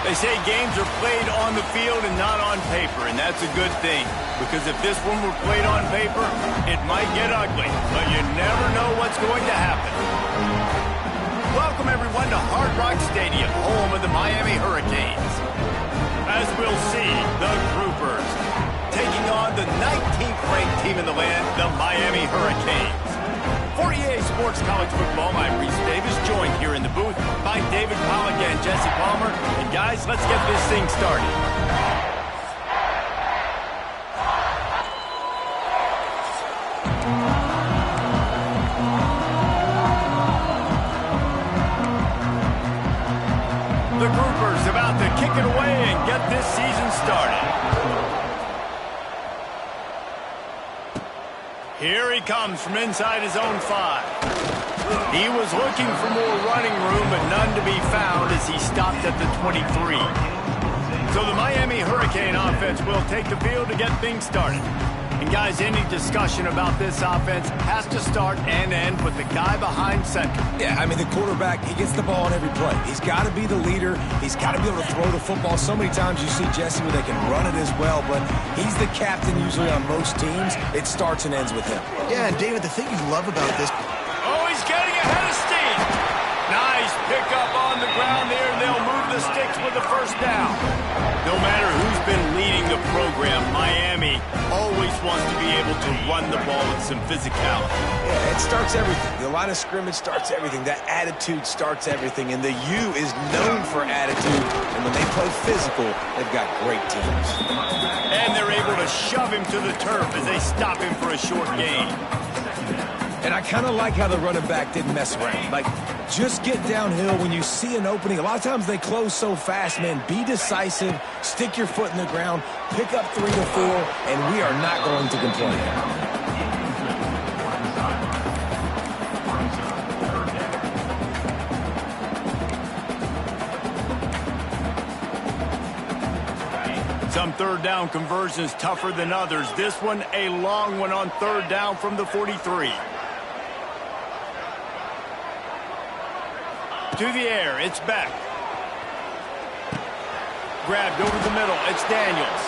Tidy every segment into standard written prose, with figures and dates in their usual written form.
They say games are played on the field and not on paper, and that's a good thing. Because if this one were played on paper, it might get ugly. But you never know what's going to happen. Welcome, everyone, to Hard Rock Stadium, home of the Miami Hurricanes. As we'll see, the Groupers taking on the 19th-ranked team in the land, the Miami Hurricanes. For EA Sports College Football, I'm Reese Davis, joined here in the booth by David Pollack and Jesse Palmer. And guys, let's get this thing started. The Groupers about to kick it away and get this season started. Here he comes from inside his own 5. He was looking for more running room, but none to be found as he stopped at the 23. So the Miami Hurricane offense will take the field to get things started. And guys, any discussion about this offense has to start and end with the guy behind center. Yeah, I mean, the quarterback, he gets the ball on every play. He's got to be the leader. He's got to be able to throw the football. So many times you see Jesse where they can run it as well, but he's the captain usually on most teams. It starts and ends with him. Yeah, and David, the thing you love about this... Oh, he's getting ahead of steam. Nice pickup on the ground there, and they'll move the sticks with the first down. No matter who's been leading the program, Miami always wants to be able to run the ball with some physicality. Yeah, it starts everything. The line of scrimmage starts everything. That attitude starts everything. And the U is known for attitude. And when they play physical, they've got great teams. And they're able to shove him to the turf as they stop him for a short gain. And I kind of like how the running back didn't mess around. Like, just get downhill when you see an opening. A lot of times they close so fast, man. Be decisive, stick your foot in the ground, pick up 3 to 4, and we are not going to complain. Some third down conversions tougher than others. This one, a long one on third down from the 43. To the air, it's Beck. Grabbed over the middle, it's Daniels.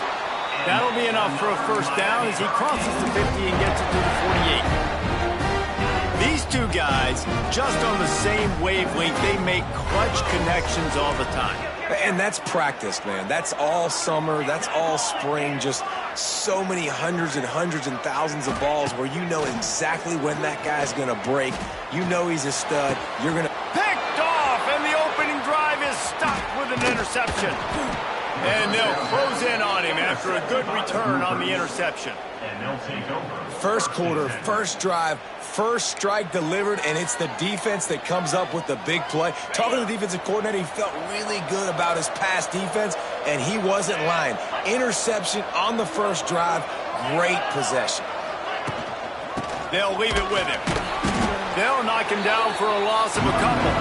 That'll be enough for a first down as he crosses the 50 and gets it to the 48. These two guys, just on the same wavelength, they make clutch connections all the time. And that's practice, man. That's all summer. That's all spring. Just so many hundreds and hundreds and thousands of balls where you know exactly when that guy's going to break. You know he's a stud. You're going to... Picked off, and the opening drive is stopped with an interception. And they'll close in on him after a good return on the interception. And they'll take over. First quarter, first drive, first strike delivered, and it's the defense that comes up with the big play. Talking to the defensive coordinator, he felt really good about his pass defense, and he wasn't lying. Interception on the first drive, great possession. They'll leave it with him. They'll knock him down for a loss of a couple.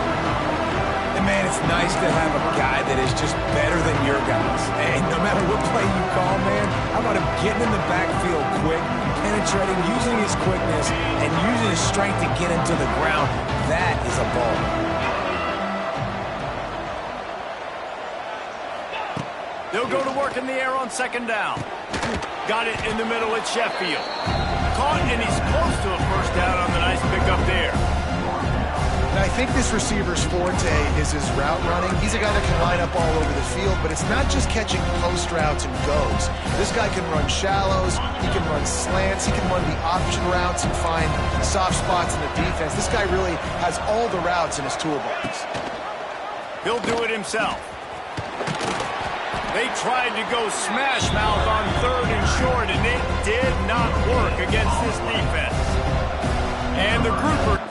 And man, it's nice to have a guy that is just better than your guys. And no matter what play you call, man, how about him getting in the backfield quick, penetrating, using his quickness, and using his strength to get into the ground. That is a ball. They'll go to work in the air on second down. Got it in the middle at Sheffield. Caught, and he's close to a first down on the nice pickup there. Now, I think this receiver's forte is his route running. He's a guy that can line up all over the field, but it's not just catching post routes and goes. This guy can run shallows, he can run slants, he can run the option routes and find soft spots in the defense. This guy really has all the routes in his toolbox. He'll do it himself. They tried to go smash mouth on third and short, and it did not work against this defense. And the Groupers.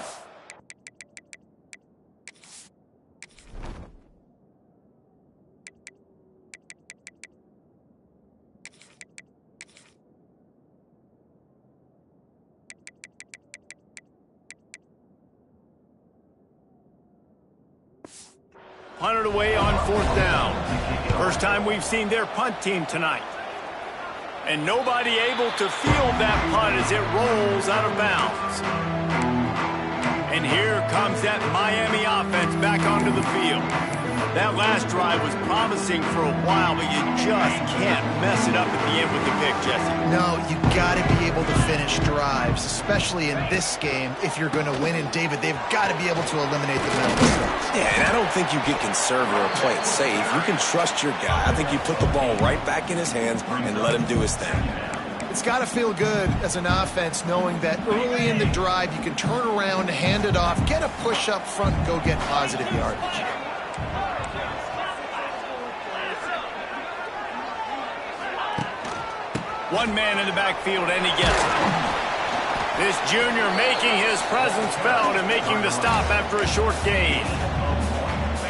Punted away on fourth down. First time we've seen their punt team tonight. And nobody able to field that punt as it rolls out of bounds. And here comes that Miami offense back onto the field. That last drive was promising for a while, but you just can't mess it up at the end with the pick, Jesse. No, you got to be able to finish drives, especially in this game if you're going to win. And, David, they've got to be able to eliminate the mental mistakes. Yeah, and I don't think you get conservative or play it safe. You can trust your guy. I think you put the ball right back in his hands and let him do his thing. It's got to feel good as an offense knowing that early in the drive you can turn around, hand it off, get a push up front, and go get positive yardage. One man in the backfield, and he gets it. This junior making his presence felt and making the stop after a short gain.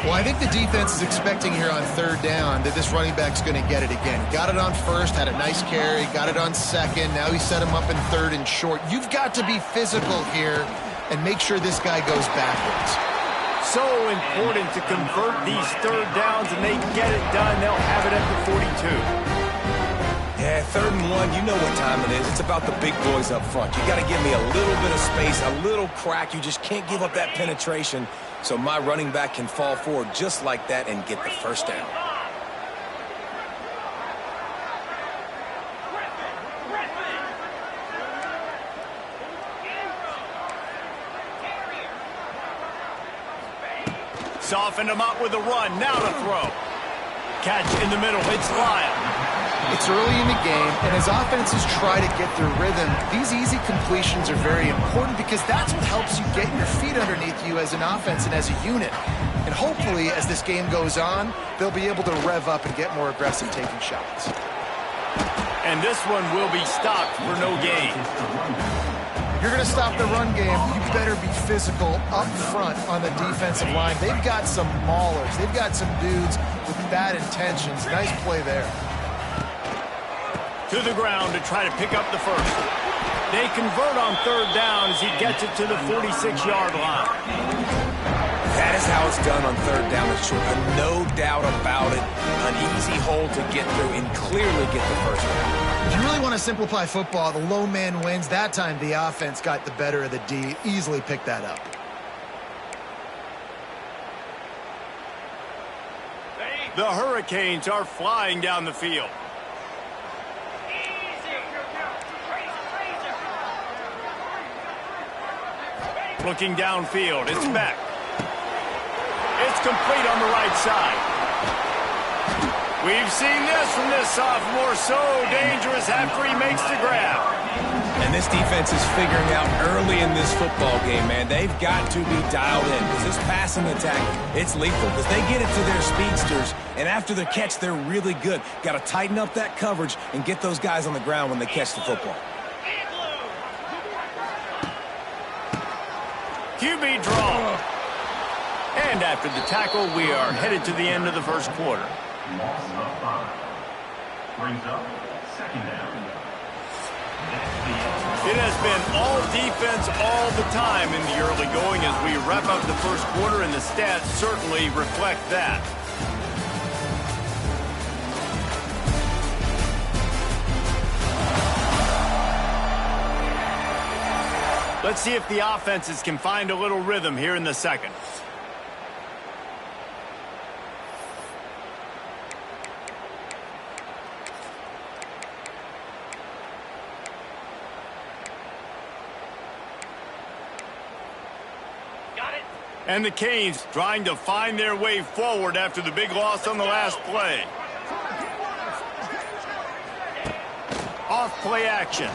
Well, I think the defense is expecting here on third down that this running back's going to get it again. Got it on first, had a nice carry, got it on second. Now he set him up in third and short. You've got to be physical here and make sure this guy goes backwards. So important to convert these third downs, and they get it done. They'll have it at the 42. Yeah, 3rd and 1, you know what time it is. It's about the big boys up front. You got to give me a little bit of space, a little crack. You just can't give up that penetration so my running back can fall forward just like that and get the first down. Softened him up with a run. Now to throw. Catch in the middle. It's Lyle. It's early in the game, and as offenses try to get their rhythm, these easy completions are very important because that's what helps you get your feet underneath you as an offense and as a unit. And hopefully, as this game goes on, they'll be able to rev up and get more aggressive taking shots. And this one will be stopped for no gain. If you're going to stop the run game, you better be physical up front on the defensive line. They've got some maulers. They've got some dudes with bad intentions. Nice play there. To the ground to try to pick up the first. They convert on third down as he gets it to the 46-yard line. That is how it's done on third down and short. No doubt about it. An easy hole to get through and clearly get the first down. If you really want to simplify football, the lone man wins. That time the offense got the better of the D. Easily picked that up. The Hurricanes are flying down the field. Looking downfield, it's back. It's complete on the right side. We've seen this from this sophomore, so dangerous after he makes the grab. And this defense is figuring out early in this football game, man. They've got to be dialed in because this passing attack, it's lethal because they get it to their speedsters, and after the catch, they're really good. Got to tighten up that coverage and get those guys on the ground when they catch the football. QB draw. And after the tackle, we are headed to the end of the first quarter. Loss of 5. Brings up 2nd down. It has been all defense all the time in the early going as we wrap up the first quarter, and the stats certainly reflect that. Let's see if the offenses can find a little rhythm here in the second. And the Canes trying to find their way forward after the big loss on the last play. Off play action.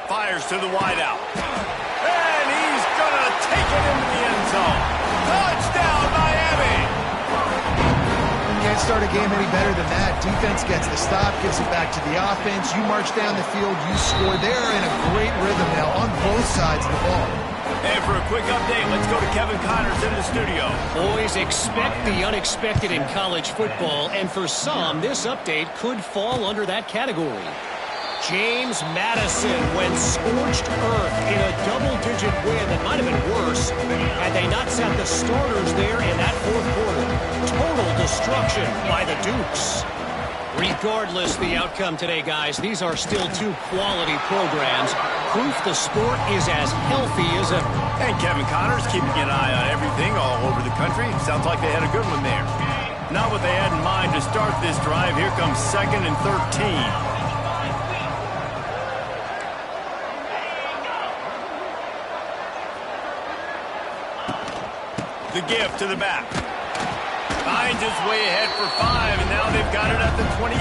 Fires to the wideout. And he's going to take it into the end zone. Touchdown, Miami! Can't start a game any better than that. Defense gets the stop, gives it back to the offense. You march down the field, you score. They're in a great rhythm now on both sides of the ball. And for a quick update, let's go to Kevin Connors in the studio. Boys, expect the unexpected in college football, and for some, this update could fall under that category. James Madison went scorched earth in a double-digit win that might have been worse had they not sat the starters there in that fourth quarter. Total destruction by the Dukes. Regardless the outcome today, guys, these are still two quality programs. Proof the sport is as healthy as ever. And Kevin Connor's keeping an eye on everything all over the country. Sounds like they had a good one there. Not what they had in mind to start this drive. Here comes 2nd and 13. The give to the back. Finds his way ahead for 5, and now they've got it at the 28.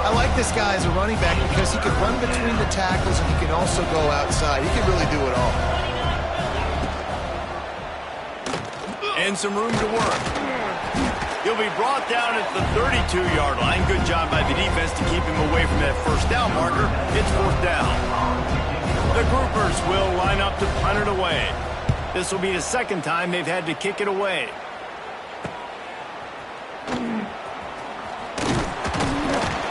I like this guy as a running back because he can run between the tackles and he can also go outside. He can really do it all. And some room to work. He'll be brought down at the 32-yard line. Good job by the defense to keep him away from that first down marker. It's 4th down. The groupers will line up to punt it away. This will be the 2nd time they've had to kick it away.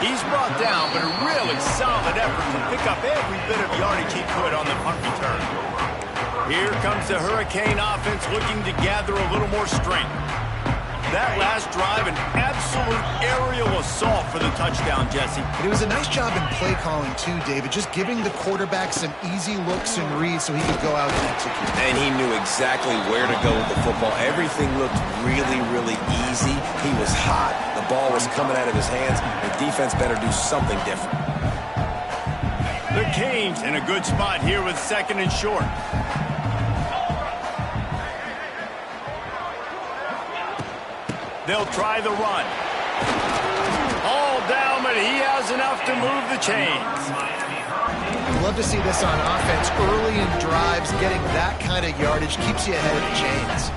He's brought down, but a really solid effort to pick up every bit of yardage he could on the punt return. Here comes the Hurricane offense looking to gather a little more strength. That last drive, an absolute aerial assault for the touchdown, Jesse. But it was a nice job in play calling too, David, just giving the quarterback some easy looks and reads so he could go out and execute. And he knew exactly where to go with the football. Everything looked really, really easy. He was hot. The ball was coming out of his hands. The defense better do something different. The Canes in a good spot here with 2nd and short. They'll try the run. All down, but he has enough to move the chains. I'd love to see this on offense. Early in drives, getting that kind of yardage keeps you ahead of the chains.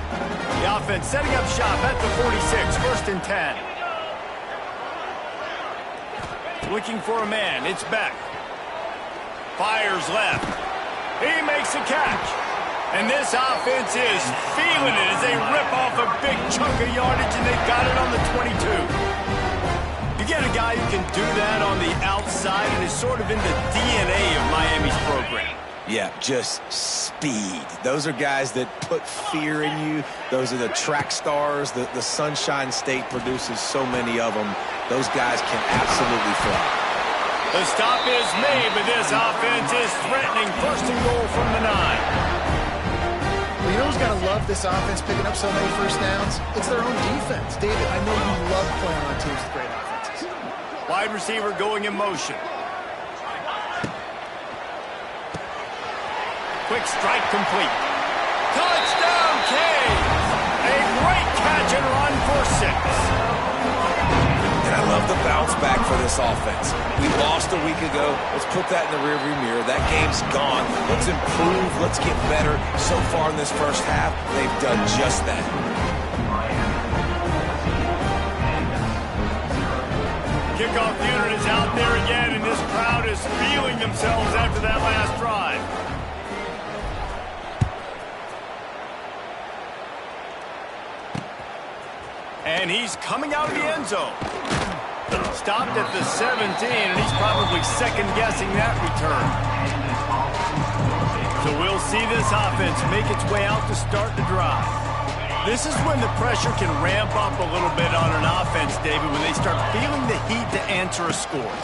The offense setting up shop at the 46, 1st and 10. Looking for a man. It's Beck. Fires left. He makes a catch. And this offense is feeling it as they rip off a big chunk of yardage, and they've got it on the 22. You get a guy who can do that on the outside and is sort of in the DNA of Miami's program. Yeah, just speed. Those are guys that put fear in you. Those are the track stars. The Sunshine State produces so many of them. Those guys can absolutely fly. The stop is made, but this offense is threatening. 1st and goal from the 9. Well, you know who's got to love this offense picking up so many first downs? It's their own defense. David, I know you love playing on teams with great offenses. Wide receiver going in motion. Quick strike complete. Touchdown, Canes! A great catch and run for 6. And I love the bounce back for this offense. We lost a week ago. Let's put that in the rearview mirror. That game's gone. Let's improve. Let's get better. So far in this first half, they've done just that. Kickoff unit is out there again, and this crowd is feeling themselves after that last drive. And he's coming out of the end zone. Stopped at the 17, and he's probably second-guessing that return. So we'll see this offense make its way out to start the drive. This is when the pressure can ramp up a little bit on an offense, David, when they start feeling the heat to answer a score.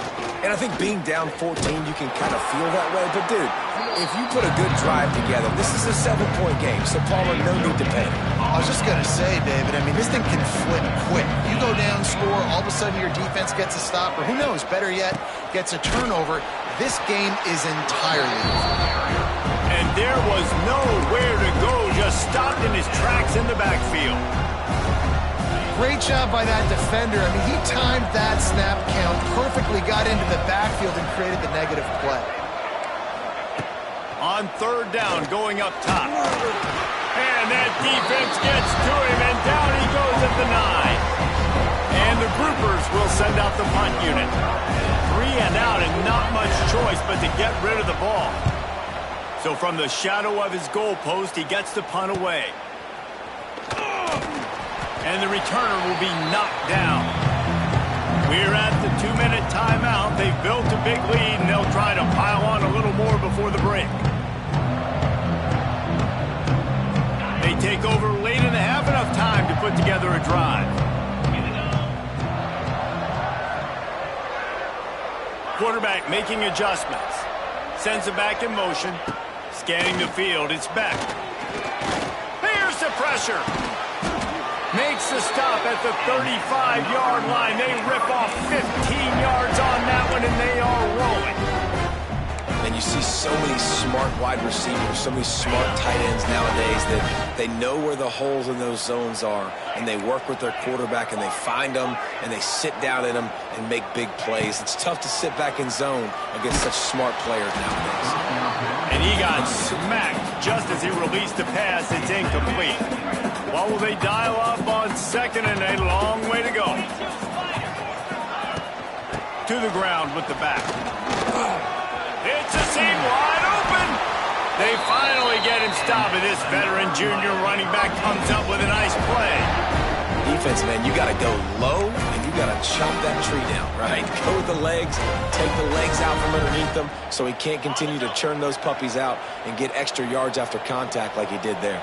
And I think being down 14, you can kind of feel that way. But, dude, if you put a good drive together, this is a 7-point game. So, Palmer, no need to panic. I was just going to say, David, I mean, this thing can flip quick. You go down, score, all of a sudden your defense gets a stop, or who knows, better yet, gets a turnover. This game is entirely different. And there was nowhere to go, just stopped in his tracks in the backfield. Great job by that defender. I mean, he timed that snap count perfectly, got into the backfield and created the negative play. On 3rd down, going up top. And that defense gets to him, and down he goes at the 9. And the groupers will send out the punt unit. 3 and out, and not much choice but to get rid of the ball. So from the shadow of his goalpost, he gets the punt away. And the returner will be knocked down. We're at the 2-minute timeout. They've built a big lead, and they'll try to pile on a little more before the break. They take over late in the half, enough time to put together a drive. Quarterback making adjustments. Sends it back in motion. Scanning the field. It's Beck. Here's the pressure. Makes the stop at the 35-yard line. They rip off 15 yards on that one, and they are rolling. And you see so many smart wide receivers, so many smart tight ends nowadays that they know where the holes in those zones are, and they work with their quarterback, and they find them, and they sit down in them and make big plays. It's tough to sit back in zone against such smart players nowadays. And he got smacked just as he released the pass. It's incomplete. What will they dial up on second and a long way to go? To the ground with the back. It's a seam wide open. They finally get him stopped, and this veteran junior running back comes up with a nice play. Defense, man, you got to go low, and you got to chop that tree down, right? Go with the legs, take the legs out from underneath them so he can't continue to churn those puppies out and get extra yards after contact like he did there.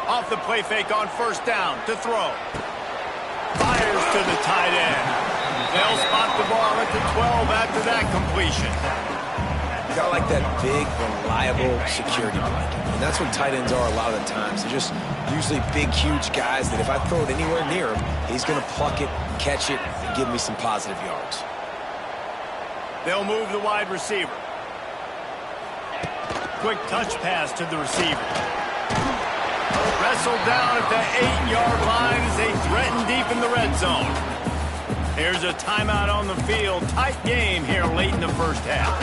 Off the play fake on first down to throw. Fires to the tight end. They'll spot the ball at the 12 after that completion. You got like that big, reliable security blanket. And that's what tight ends are a lot of the times. They're just usually big, huge guys that if I throw it anywhere near him, he's going to pluck it, catch it, and give me some positive yards. They'll move the wide receiver. Quick touch pass to the receiver. Wrestled down at the 8-yard line as they threaten deep in the red zone. Here's a timeout on the field. Tight game here late in the first half.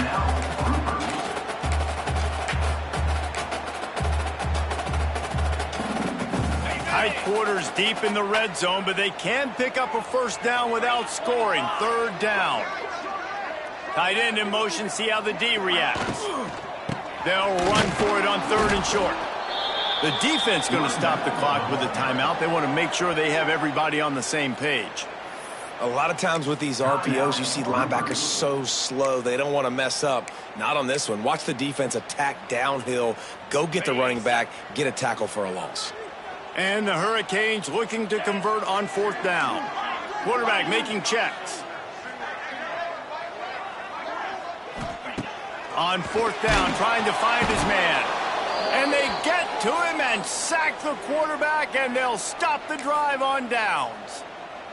Tight quarters deep in the red zone, but they can pick up a first down without scoring. Third down. Tight end in motion, see how the D reacts. They'll run for it on third and short. The defense going to stop the clock with a timeout. They want to make sure they have everybody on the same page. A lot of times with these RPOs, you see linebackers so slow, they don't want to mess up. Not on this one. Watch the defense attack downhill, go get the running back, get a tackle for a loss. And the Hurricanes looking to convert on fourth down. Quarterback making checks. On fourth down, trying to find his man. And they get to him and sack the quarterback, and they'll stop the drive on downs.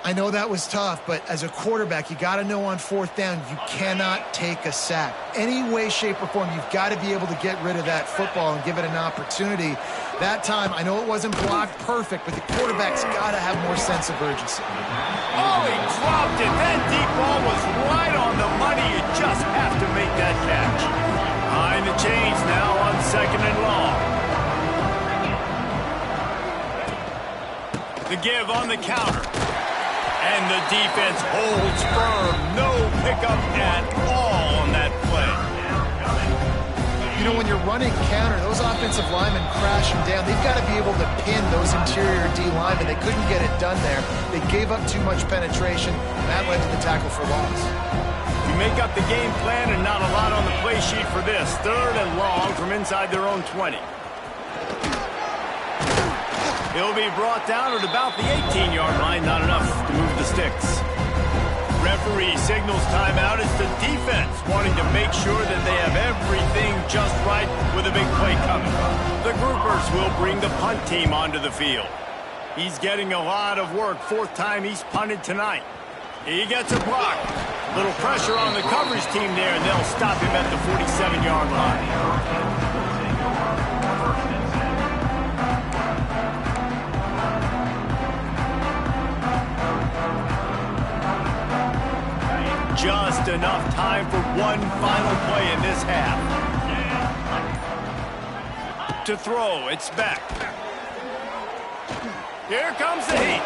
I know that was tough, but as a quarterback, you got to know on fourth down, you cannot take a sack. Any way, shape, or form, you've got to be able to get rid of that football and give it an opportunity. That time, I know it wasn't blocked perfect, but the quarterback's got to have more sense of urgency. Oh, he dropped it. That deep ball was right on the money. You just have to make that catch. Behind the chains now on second and long. The give on the counter. And the defense holds firm. No pickup at all on that play. You know, when you're running counter, those offensive linemen crashing down. They've got to be able to pin those interior D linemen. They couldn't get it done there. They gave up too much penetration, and that led to the tackle for loss. You make up the game plan and not a lot on the play sheet for this. Third and long from inside their own 20. He'll be brought down at about the 18-yard line. Not enough to move the sticks. Referee signals timeout. It's the defense wanting to make sure that they have everything just right with a big play coming. The groupers will bring the punt team onto the field. He's getting a lot of work. Fourth time he's punted tonight. He gets a block. Little pressure on the coverage team there, and they'll stop him at the 47-yard line. Just enough time for one final play in this half. To throw, it's back. Here comes the heat.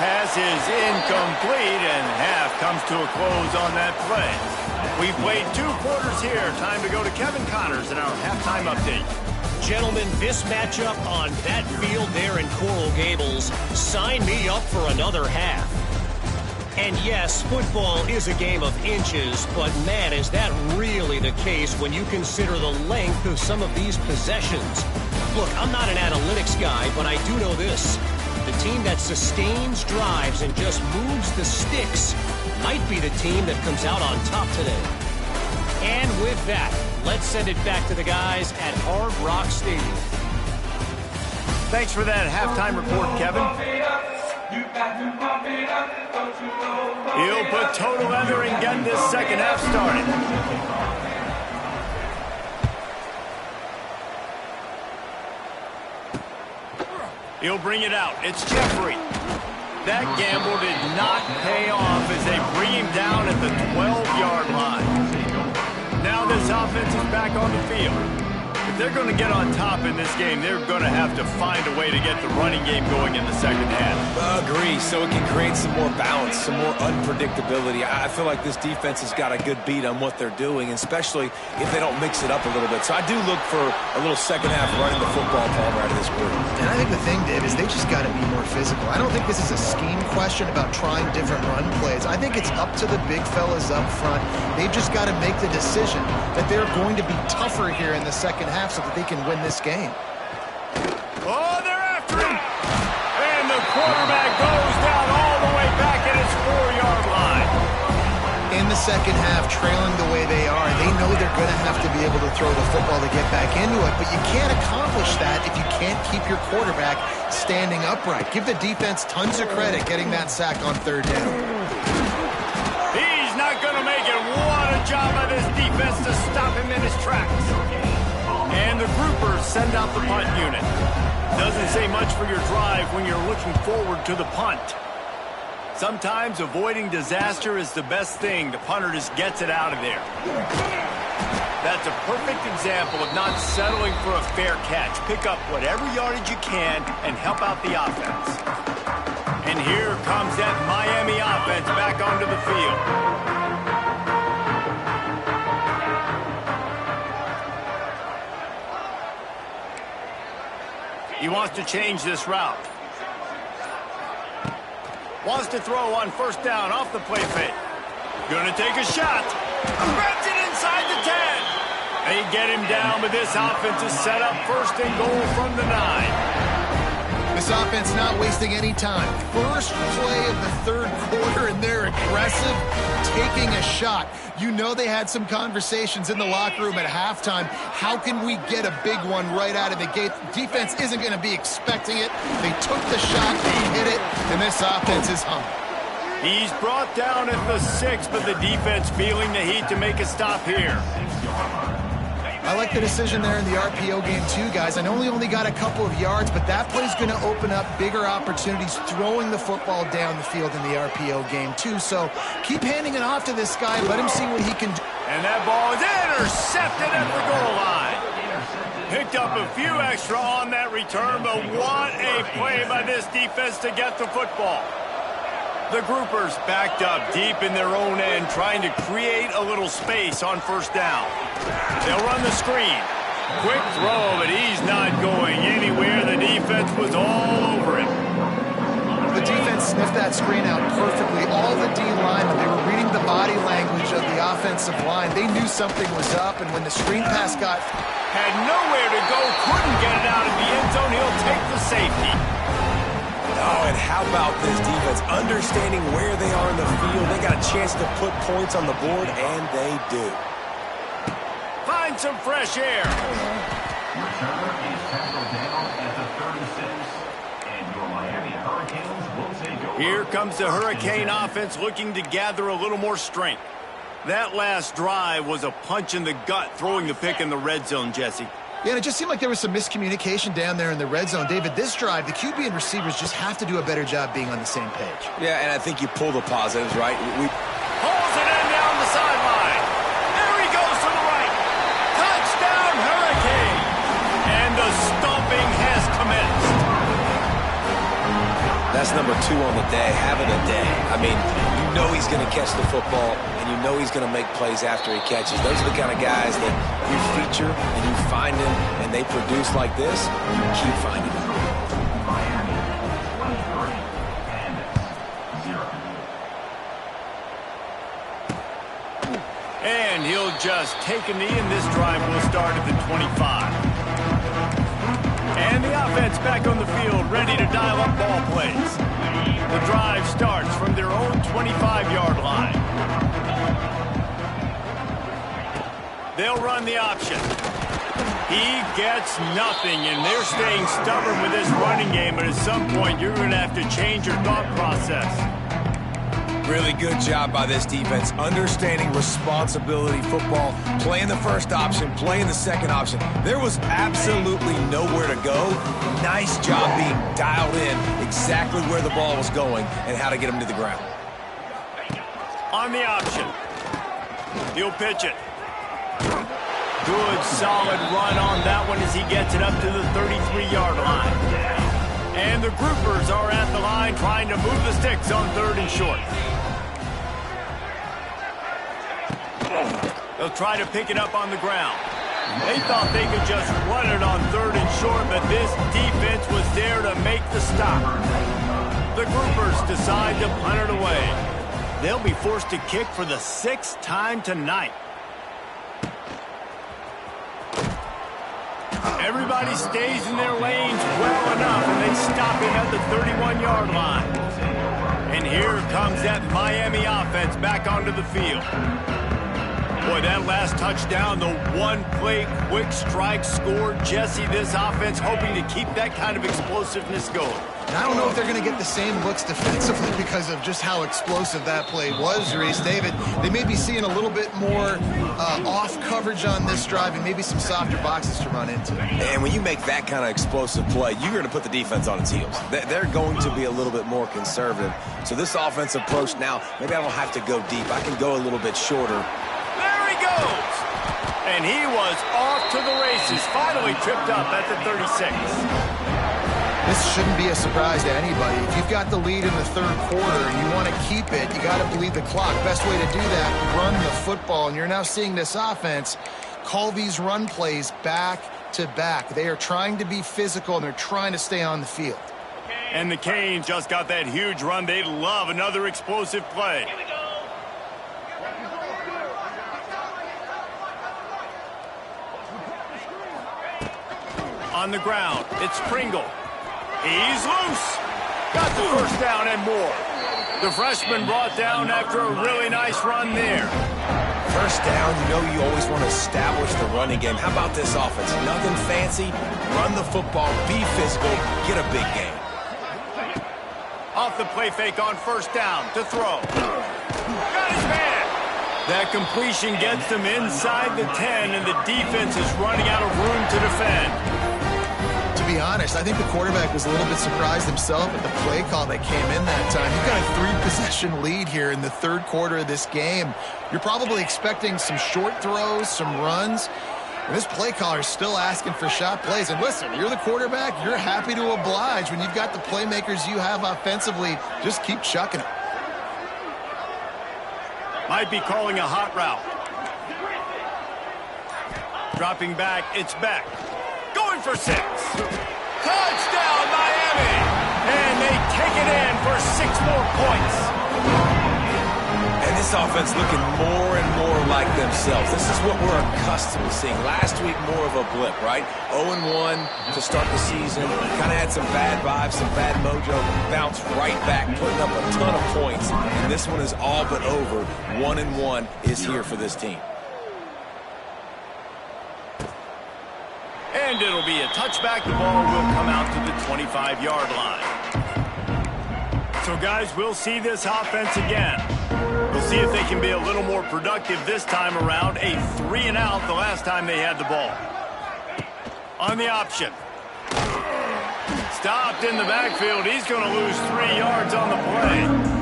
Pass is incomplete, and half comes to a close on that play. We've played 2 quarters here. Time to go to Kevin Connors in our halftime update. Gentlemen, this matchup on that field there in Coral Gables, sign me up for another half. And yes, football is a game of inches, but man, is that really the case when you consider the length of some of these possessions. Look, I'm not an analytics guy, but I do know this. The team that sustains drives and just moves the sticks might be the team that comes out on top today. And with that, let's send it back to the guys at Hard Rock Stadium. Thanks for that halftime report, Kevin. He'll put total leather and get this second half started. He'll bring it out. It's Jeffrey. That gamble did not pay off as they bring him down at the 12-yard line. Now this offense is back on the field. If they're going to get on top in this game, they're going to have to find a way to get the running game going in the second half. Agree, so it can create some more balance, some more unpredictability. I feel like this defense has got a good beat on what they're doing, especially if they don't mix it up a little bit. So I do look for a little second half running the football Palmer out of this group. And I think the thing, Dave, is they just got to be more physical. I don't think this is a scheme question about trying different run plays. I think it's up to the big fellas up front. They've just got to make the decision that they're going to be tougher here in the second half so that they can win this game. Oh, they're after him! And the quarterback goes down all the way back at his 4-yard line. In the second half, trailing the way they are, they know they're going to have to be able to throw the football to get back into it, but you can't accomplish that if you can't keep your quarterback standing upright. Give the defense tons of credit getting that sack on third down. He's not going to make it. What a job by this defense to stop him in his tracks. And the groupers send out the punt unit. Doesn't say much for your drive when you're looking forward to the punt. Sometimes avoiding disaster is the best thing. The punter just gets it out of there. That's a perfect example of not settling for a fair catch. Pick up whatever yardage you can and help out the offense. And here comes that Miami offense back onto the field. He wants to change this route. Wants to throw on first down off the play fake. Gonna take a shot. Grabs it inside the 10. They get him down, but this offense is set up first and goal from the 9. This offense not wasting any time. First play of the third quarter, and they're aggressive, taking a shot. You know they had some conversations in the locker room at halftime. How can we get a big one right out of the gate? Defense isn't going to be expecting it. They took the shot, they hit it, and this offense is hung. He's brought down at the 6, but the defense feeling the heat to make a stop here. I like the decision there in the RPO game too, guys. I know he only got a couple of yards, but that play's going to open up bigger opportunities throwing the football down the field in the RPO game too. So keep handing it off to this guy. Let him see what he can do. And that ball is intercepted at the goal line. Picked up a few extra on that return, but what a play by this defense to get the football. The groupers backed up deep in their own end, trying to create a little space on first down. They'll run the screen. Quick throw, but he's not going anywhere. The defense was all over him. The defense sniffed that screen out perfectly. All the D linemen, they were reading the body language of the offensive line. They knew something was up, and when the screen pass got... Had nowhere to go, couldn't get it out of the end zone. He'll take the safety. Oh, and how about this defense? Understanding where they are in the field. They got a chance to put points on the board, and they do. Find some fresh air. Returner is tackled down at the 36, and your Miami Hurricanes will take over. Here comes the Hurricane offense looking to gather a little more strength. That last drive was a punch in the gut, throwing the pick in the red zone, Jesse. Yeah, and it just seemed like there was some miscommunication down there in the red zone. David, this drive, the QB and receivers just have to do a better job being on the same page. Yeah, and I think you pull the positives, right? Pulls it in down the sideline. There he goes to the right. Touchdown, Hurricane. And the stomping has commenced. That's number 2 on the day, having a day. I mean, you know he's going to catch the football, and you know he's going to make plays after he catches. Those are the kind of guys that you feature, and you find them, and they produce like this, you keep finding them. Miami, 23, and 0. And he'll just take a knee, and this drive will start at the 25. And the offense back on the field, ready to dial up ball plays. The drive starts from their own 25-yard line. They'll run the option. He gets nothing, and they're staying stubborn with this running game, but at some point, you're going to have to change your thought process. Really good job by this defense, understanding responsibility football, playing the first option, playing the second option. There was absolutely nowhere to go. Nice job being dialed in exactly where the ball was going and how to get him to the ground. On the option. He'll pitch it. Good, solid run on that one as he gets it up to the 33-yard line. And the groupers are at the line trying to move the sticks on 3rd and short. They'll try to pick it up on the ground. They thought they could just run it on 3rd and short, but this defense was there to make the stop. The groupers decide to punt it away. They'll be forced to kick for the 6th time tonight. Everybody stays in their lanes well enough, and they stop him at the 31-yard line. And here comes that Miami offense back onto the field. Boy, that last touchdown, the one-play quick strike score. Jesse, this offense hoping to keep that kind of explosiveness going. And I don't know if they're going to get the same looks defensively because of just how explosive that play was, Reese. David, they may be seeing a little bit more off coverage on this drive and maybe some softer boxes to run into. And when you make that kind of explosive play, you're going to put the defense on its heels. They're going to be a little bit more conservative. So this offensive approach now, maybe I don't have to go deep. I can go a little bit shorter. There he goes! And he was off to the races, finally tripped up at the 36. This shouldn't be a surprise to anybody. If you've got the lead in the 3rd quarter and you want to keep it, you got to bleed the clock. Best way to do that, run the football. And you're now seeing this offense call these run plays back to back. They are trying to be physical, and they're trying to stay on the field. And the Canes just got that huge run. They love another explosive play. On the ground, it's Pringle. He's loose. Got the first down and more. The freshman brought down after a really nice run there. First down, you know you always want to establish the running game. How about this offense? Nothing fancy. Run the football, be physical, get a big game. Off the play fake on first down to throw. Got his man. That completion gets them inside the 10, and the defense is running out of room to defend. To be honest, I think the quarterback was a little bit surprised himself at the play call that came in that time. You've got a 3-possession lead here in the 3rd quarter of this game. You're probably expecting some short throws, some runs. And this play caller is still asking for shot plays. And listen, you're the quarterback. You're happy to oblige. When you've got the playmakers you have offensively, just keep chucking it. Might be calling a hot route. Dropping back, it's Beck. Going for 6. Touchdown, Miami! And they take it in for 6 more points. And this offense looking more and more like themselves. This is what we're accustomed to seeing. Last week, more of a blip, right? 0-1 to start the season. Kind of had some bad vibes, some bad mojo. Bounced right back, putting up a ton of points. And this one is all but over. 1-1 is here for this team. And it'll be a touchback. The ball will come out to the 25-yard line. So, guys, we'll see this offense again. We'll see if they can be a little more productive this time around. A 3-and-out the last time they had the ball. On the option. Stopped in the backfield. He's going to lose 3 yards on the play.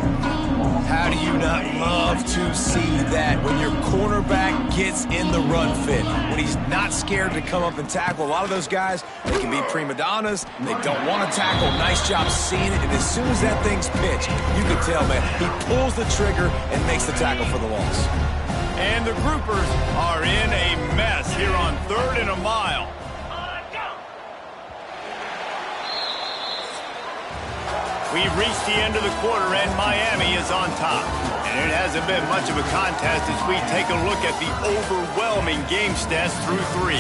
How do you not love to see that when your cornerback gets in the run fit, when he's not scared to come up and tackle? A lot of those guys, they can be prima donnas. They don't want to tackle. Nice job seeing it. And as soon as that thing's pitched, you can tell, man, he pulls the trigger and makes the tackle for the loss. And the groupers are in a mess here on 3rd and a mile. We've reached the end of the quarter, and Miami is on top. And it hasn't been much of a contest as we take a look at the overwhelming game stats through 3.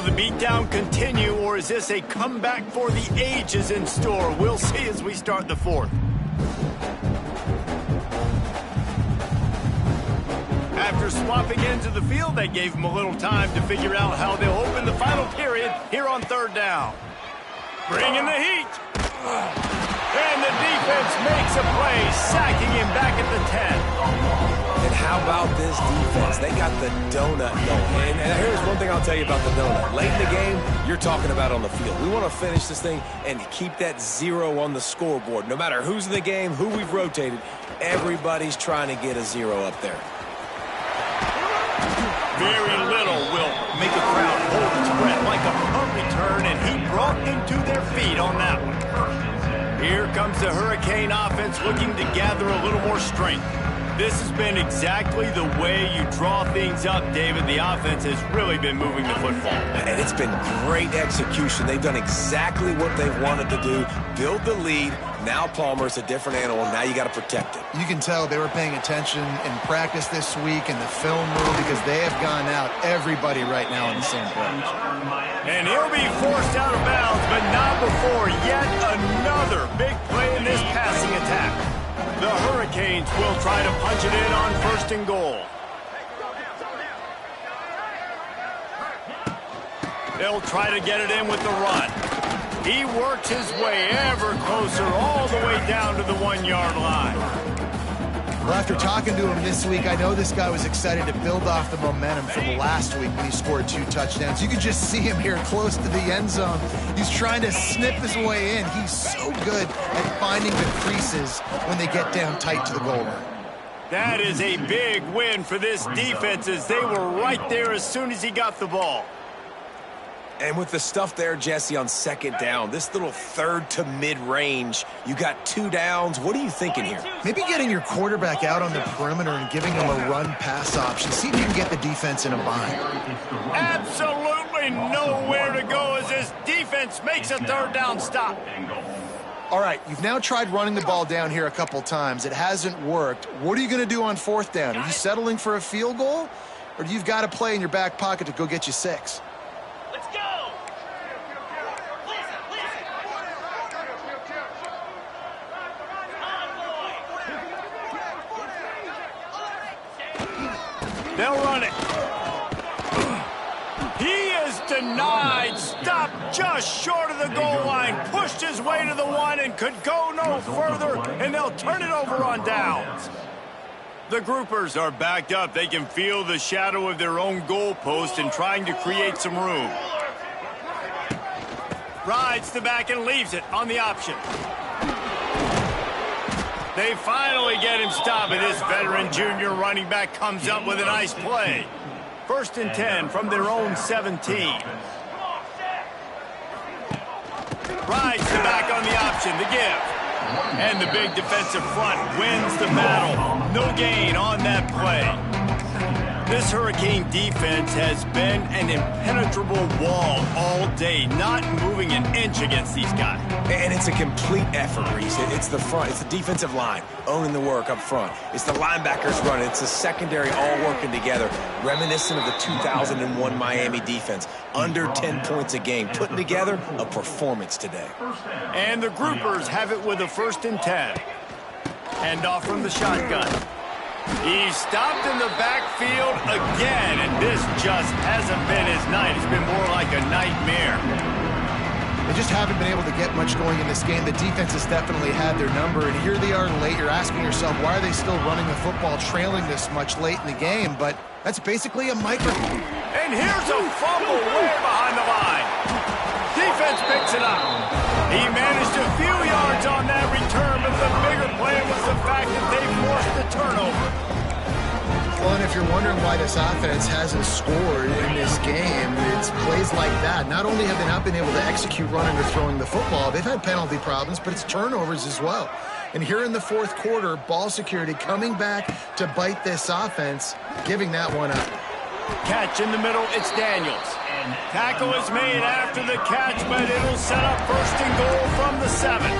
the beatdown continue, or is this a comeback for the ages in store? We'll see as we start the fourth. After swapping into the field, that gave them a little time to figure out how they'll open the final period here on third down. Bringing the heat. And the defense makes a play, sacking him back at the 10. And how about this defense? They got the donut going. And here's one thing I'll tell you about the donut. Late in the game, you're talking about on the field. We want to finish this thing and keep that 0 on the scoreboard. No matter who's in the game, who we've rotated, everybody's trying to get a 0 up there. Very little will make a crowd hold its breath like a punt return, and he brought them to their feet on that one. Here comes the Hurricane offense looking to gather a little more strength. This has been exactly the way you draw things up, David. The offense has really been moving the football. And it's been great execution. They've done exactly what they've wanted to do. Build the lead. Now Palmer's a different animal. Now you got to protect it. You can tell they were paying attention in practice this week in the film room because they have gone out, everybody right now on the same page. And he'll be forced out of bounds, but not before yet another big play in this passing attack. The Hurricanes will try to punch it in on 1st and goal. They'll try to get it in with the run. He works his way ever closer all the way down to the 1-yard line. Well, after talking to him this week, I know this guy was excited to build off the momentum from last week when he scored 2 touchdowns. You could just see him here close to the end zone. He's trying to snip his way in. He's so good at finding the creases when they get down tight to the goal line. That is a big win for this defense as they were right there as soon as he got the ball. And with the stuff there, Jesse, on 2nd down, this little 3rd to mid-range, you got 2 downs. What are you thinking here? Maybe getting your quarterback out on the perimeter and giving him a run-pass option. See if you can get the defense in a bind. Absolutely nowhere to go as this defense makes a 3rd down stop. All right, you've now tried running the ball down here a couple times. It hasn't worked. What are you going to do on 4th down? Are you settling for a field goal? Or do you've got a play in your back pocket to go get you 6? They'll run it. He is denied. Stopped just short of the goal line. Pushed his way to the 1 and could go no further, and they'll turn it over on downs. The groupers are backed up. They can feel the shadow of their own goalpost and trying to create some room. Rides the back and leaves it on the option. They finally get him stopped, and this veteran junior running back comes up with a nice play. 1st and 10 from their own 17. Rides the back on the option, the give. And the big defensive front wins the battle. No gain on that play. This Hurricane defense has been an impenetrable wall all day, not moving an inch against these guys. And it's a complete effort, Reese. It's the front. It's the defensive line owning the work up front. It's the linebackers running. It's the secondary all working together, reminiscent of the 2001 Miami defense. Under 10 points a game, putting together a performance today. And the groupers have it with a 1st and 10. Hand off from the shotgun. He's stopped in the backfield again, and this just hasn't been his night. It's been more like a nightmare. They just haven't been able to get much going in this game. The defense has definitely had their number, and here they are late. You're asking yourself, why are they still running the football, trailing this much late in the game? But that's basically a microphone. And here's a fumble way behind the line. Defense picks it up. He managed a few yards on that return, but the bigger play was the fact that they forced the turnover. Well, and if you're wondering why this offense hasn't scored in this game, it's plays like that. Not only have they not been able to execute running or throwing the football, they've had penalty problems, but it's turnovers as well. And here in the 4th quarter, ball security coming back to bite this offense, giving that one up. Catch in the middle, it's Daniels. Tackle is made after the catch, but it'll set up 1st and goal from the 7.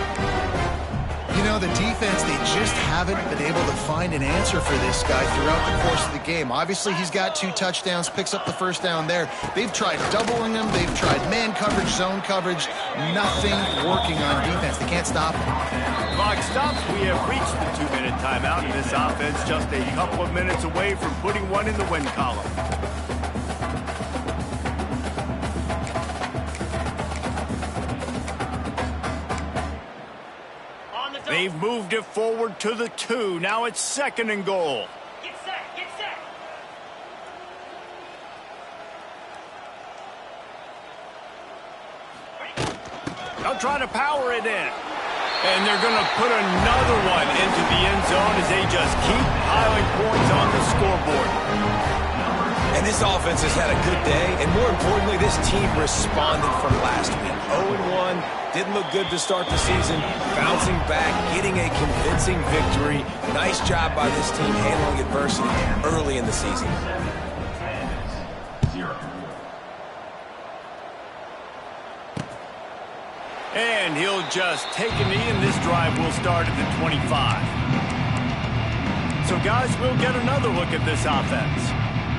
You know, the defense, they just haven't been able to find an answer for this guy throughout the course of the game. Obviously, he's got 2 touchdowns, picks up the first down there. They've tried doubling him. They've tried man coverage, zone coverage. Nothing working on defense. They can't stop him. Clock stops. We have reached the 2-minute timeout, and this offense just a couple of minutes away from putting one in the win column. They've moved it forward to the 2. Now it's 2nd and goal. Get set, get set. They'll try to power it in. And they're going to put another one into the end zone as they just keep piling points on the scoreboard. And this offense has had a good day, and more importantly, this team responded from last week. 0-1, didn't look good to start the season, bouncing back, getting a convincing victory. Nice job by this team handling adversity early in the season. And he'll just take a knee, and this drive will start at the 25. So, guys, we'll get another look at this offense.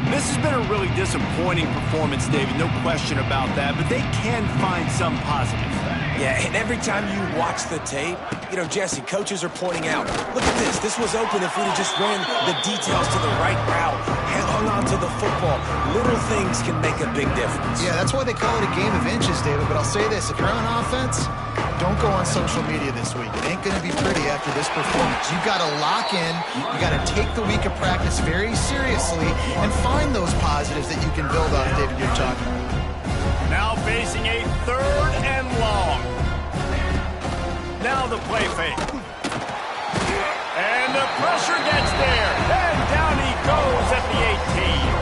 This has been a really disappointing performance, David, no question about that, but they can find some positives. Yeah, and every time you watch the tape, you know, Jesse, coaches are pointing out, look at this. This was open if we'd have just ran the details to the right route, hung on to the football. Little things can make a big difference. Yeah, that's why they call it a game of inches, David. But I'll say this, if you're on offense, don't go on social media this week. It ain't going to be pretty after this performance. You've got to lock in. You got to take the week of practice very seriously and find those positives that you can build on, David, you're talking about. Now facing a 3rd and long. Now the play fake. And the pressure gets there. And down he goes at the 18.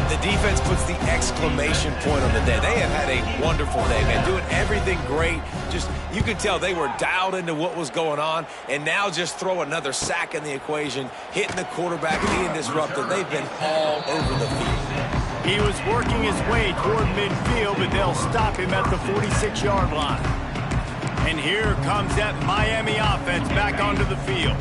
The defense puts the exclamation point on the day. They have had a wonderful day, man. Doing everything great. Just, you could tell they were dialed into what was going on. And now just throw another sack in the equation, hitting the quarterback, being disrupted. They've been all over the field. He was working his way toward midfield, but they'll stop him at the 46-yard line. And here comes that Miami offense back onto the field.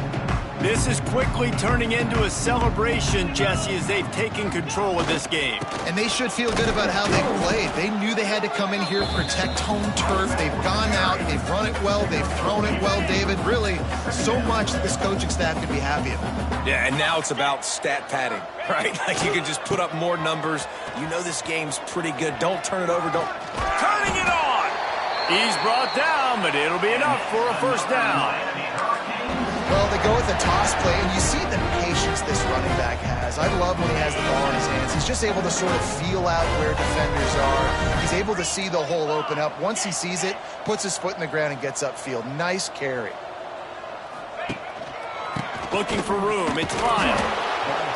This is quickly turning into a celebration, Jesse, as they've taken control of this game. And they should feel good about how they played. They knew they had to come in here, protect home turf. They've gone out, they've run it well, they've thrown it well, David. Really, so much that this coaching staff could be happy about. Yeah, and now it's about stat padding, right? Like you can just put up more numbers. You know this game's pretty good. Don't turn it over. Don't. Turning it on. He's brought down, but it'll be enough for a first down. Well, they go with a toss play, and you see the patience this running back has. I love when he has the ball in his hands. He's just able to sort of feel out where defenders are. He's able to see the hole open up. Once he sees it, puts his foot in the ground and gets upfield. Nice carry. Looking for room. It's Lyle.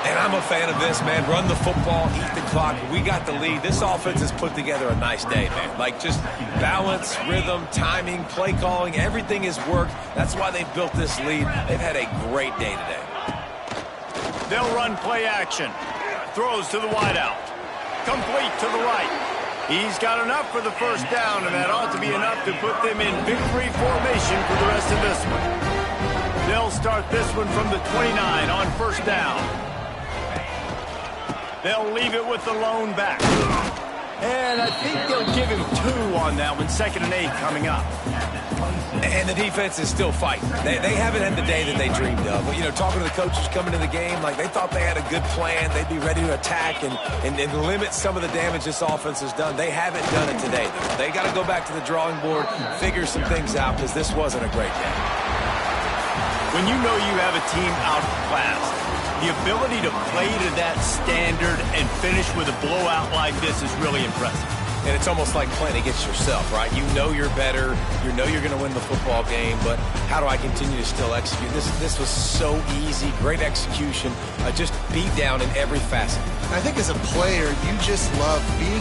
And I'm a fan of this, man. Run the football, eat the clock. We got the lead. This offense has put together a nice day, man. Like just balance, rhythm, timing, play calling, everything has worked. That's why they've built this lead. They've had a great day today. They'll run play action. Throws to the wideout. Complete to the right. He's got enough for the first down, and that ought to be enough to put them in victory formation for the rest of this one. They'll start this one from the 29 on first down. They'll leave it with the lone back. And I think they'll give him 2 on that one. 2nd and 8 coming up. And the defense is still fighting. They haven't had the day that they dreamed of. But, you know, talking to the coaches coming to the game, like they thought they had a good plan. They'd be ready to attack and limit some of the damage this offense has done. They haven't done it today. They got to go back to the drawing board, figure some things out because this wasn't a great day. When you know you have a team outclassed, the ability to play to that standard and finish with a blowout like this is really impressive. And it's almost like playing against yourself, right? You know you're better. You know you're going to win the football game, but how do I continue to still execute? This was so easy. Great execution. Just beat down in every facet. I think as a player, you just love being